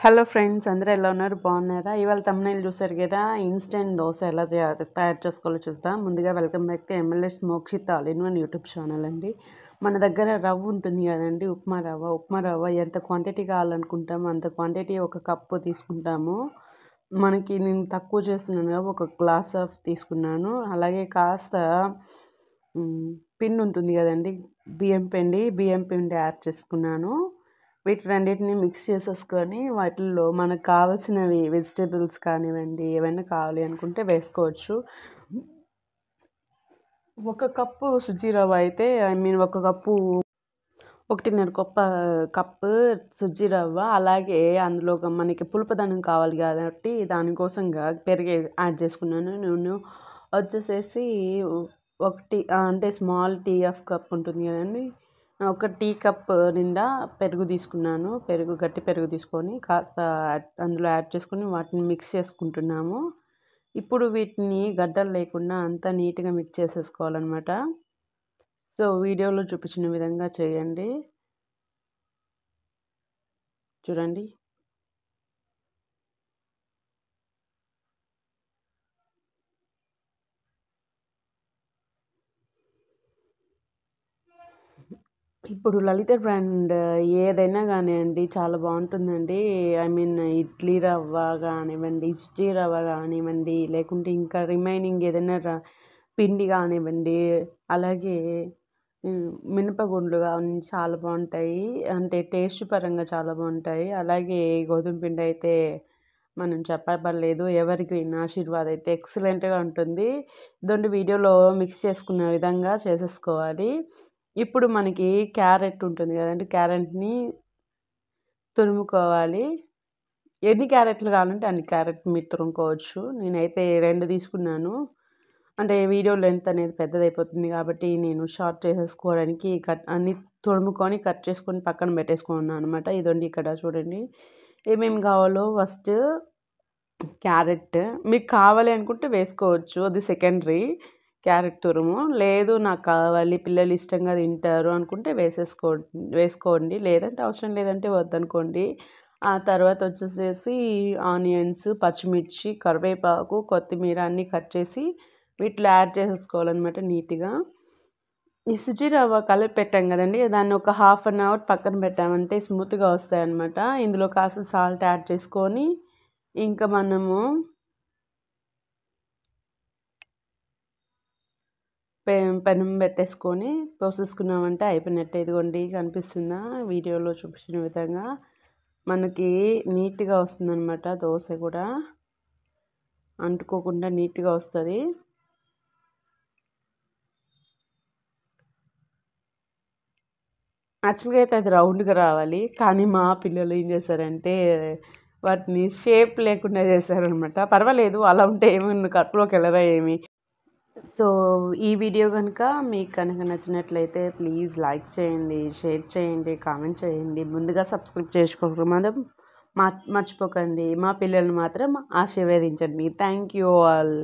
Hello friends, అందరూ ఎలా ఉన్నారు? బాగున్నారా? ఇవాళ thumbnail చూసారు కదా, ఇన్స్టెంట్ దోశ ఎలా తయారు చేసుకోవాలో చూద్దాం. ముందుగా welcome back to MLS Mokshith all in one YouTube channel అండి. మన దగ్గర రవ్వ ఉంటుంది కదండి, ఉప్మా రవ్వ ఎంత క్వాంటిటీ కావాలనుకుంటామో అంత క్వాంటిటీ ఒక కప్పు తీసుకుంటాము. నేను తక్కువ చేస్తున్నాను కదా, ఒక గ్లాస్ ఆఫ్ తీసుకున్నాను. అలాగే కాస్త పిండి ఉంటుంది కదండి, బియ్యం పిండి యాడ్ చేసుకున్నాను. వీటి రెండింటిని మిక్స్ చేసేసుకొని వాటిల్లో మనకు కావాల్సినవి వెజిటేబుల్స్ కానివ్వండి, ఏవైనా కావాలి అనుకుంటే వేసుకోవచ్చు. ఒక కప్పు సుజీ రవ్వ అయితే ఒక కప్పు 1.5 కప్పు సుజ్జి రవ్వ. అలాగే అందులో మనకి పులుపుదనం కావాలి కాబట్టి దానికోసంగా పెరుగు యాడ్ చేసుకున్నాను. నేను వచ్చేసేసి ఒకటి అంటే స్మాల్ టీ ఆఫ్ కప్ ఉంటుంది కదండి, ఒక టీ కప్ నిండా పెరుగు తీసుకున్నాను. గట్టి పెరుగు తీసుకొని కాస్త అందులో యాడ్ చేసుకొని వాటిని మిక్స్ చేసుకుంటున్నాము. ఇప్పుడు వీటిని గడ్డలు లేకుండా అంతా నీట్గా మిక్స్ చేసేసుకోవాలన్నమాట. సో వీడియోలో చూపించిన విధంగా చేయండి. చూడండి. ఇప్పుడు లలిత బ్రాండ్ ఏదైనా కానివ్వండి చాలా బాగుంటుందండి. ఇడ్లీ రవ్వ కానివ్వండి, సుజీ రవ్వ కానివ్వండి, లేకుంటే ఇంకా రిమైనింగ్ ఏదైనా పిండి కానివ్వండి, అలాగే మినపగుండ్లు కానీ చాలా బాగుంటాయి. అంటే టేస్ట్ పరంగా చాలా బాగుంటాయి. అలాగే గోధుమ పిండి అయితే మనం చెప్పబడలేదు. ఎవర్ గ్రీన్ ఆశీర్వాద్ అయితే ఎక్సలెంట్గా ఉంటుంది. ఇదండి వీడియోలో మిక్స్ చేసుకున్న విధంగా చేసేసుకోవాలి. ఇప్పుడు మనకి క్యారెట్ ఉంటుంది కదండి, క్యారెట్ని తురుముకోవాలి. ఎన్ని క్యారెట్లు కావాలంటే అన్ని క్యారెట్ మీరు తురుముకోవచ్చు. నేనైతే 2 తీసుకున్నాను. అంటే వీడియో లెంత్ అనేది పెద్దదైపోతుంది కాబట్టి నేను షార్ట్ చేసేసుకోవడానికి అన్ని తురుముకొని కట్ చేసుకొని పక్కన పెట్టేసుకున్నాను అనమాట. ఇదండి ఇక్కడ చూడండి ఏమేమి కావాలో. ఫస్ట్ క్యారెట్ మీకు కావాలి అనుకుంటే వేసుకోవచ్చు, అది సెకండరీ. క్యారెట్ తురుము లేదు, నాకు కావాలి పిల్లలు ఇష్టంగా తింటారు అనుకుంటే వేసుకోండి, లేదంటే అవసరం లేదంటే వద్దనుకోండి. ఆ తర్వాత వచ్చేసేసి ఆనియన్స్, పచ్చిమిర్చి, కరివేపాకు, కొత్తిమీర అన్నీ కట్ చేసి వీటిలో యాడ్ చేసేసుకోవాలన్నమాట నీట్గా. ఈ సుజీ రవ్వ కలిపి పెట్టాం కదండి, దాన్ని ఒక హాఫ్ అన్ అవర్ పక్కన పెట్టామంటే స్మూత్గా వస్తాయన్నమాట. ఇందులో కాస్త సాల్ట్ యాడ్ చేసుకొని ఇంకా మనము పెనం పెట్టేసుకొని పోసేసుకున్నామంటే అయిపోయినట్టే. ఇదిగోండి కనిపిస్తుందా వీడియోలో చూపించిన విధంగా మనకి నీట్గా వస్తుందన్నమాట. దోశ కూడా అంటుకోకుండా నీట్గా వస్తుంది. యాక్చువల్గా అయితే అది రౌండ్గా రావాలి, కానీ మా పిల్లలు ఏం చేశారంటే వాటిని షేప్ లేకుండా చేశారనమాట. పర్వాలేదు, అలా ఉంటే ఏమి కడుపులోకి వెళ్ళదా ఏమి. సో ఈ వీడియో కనుక మీకు నచ్చినట్లయితే ప్లీజ్ లైక్ చేయండి, షేర్ చేయండి, కామెంట్ చేయండి. ముందుగా సబ్స్క్రైబ్ చేసుకోవడం మాత్రం మర్చిపోకండి. మా పిల్లల్ని మాత్రం ఆశీర్వదించండి. Thank you all.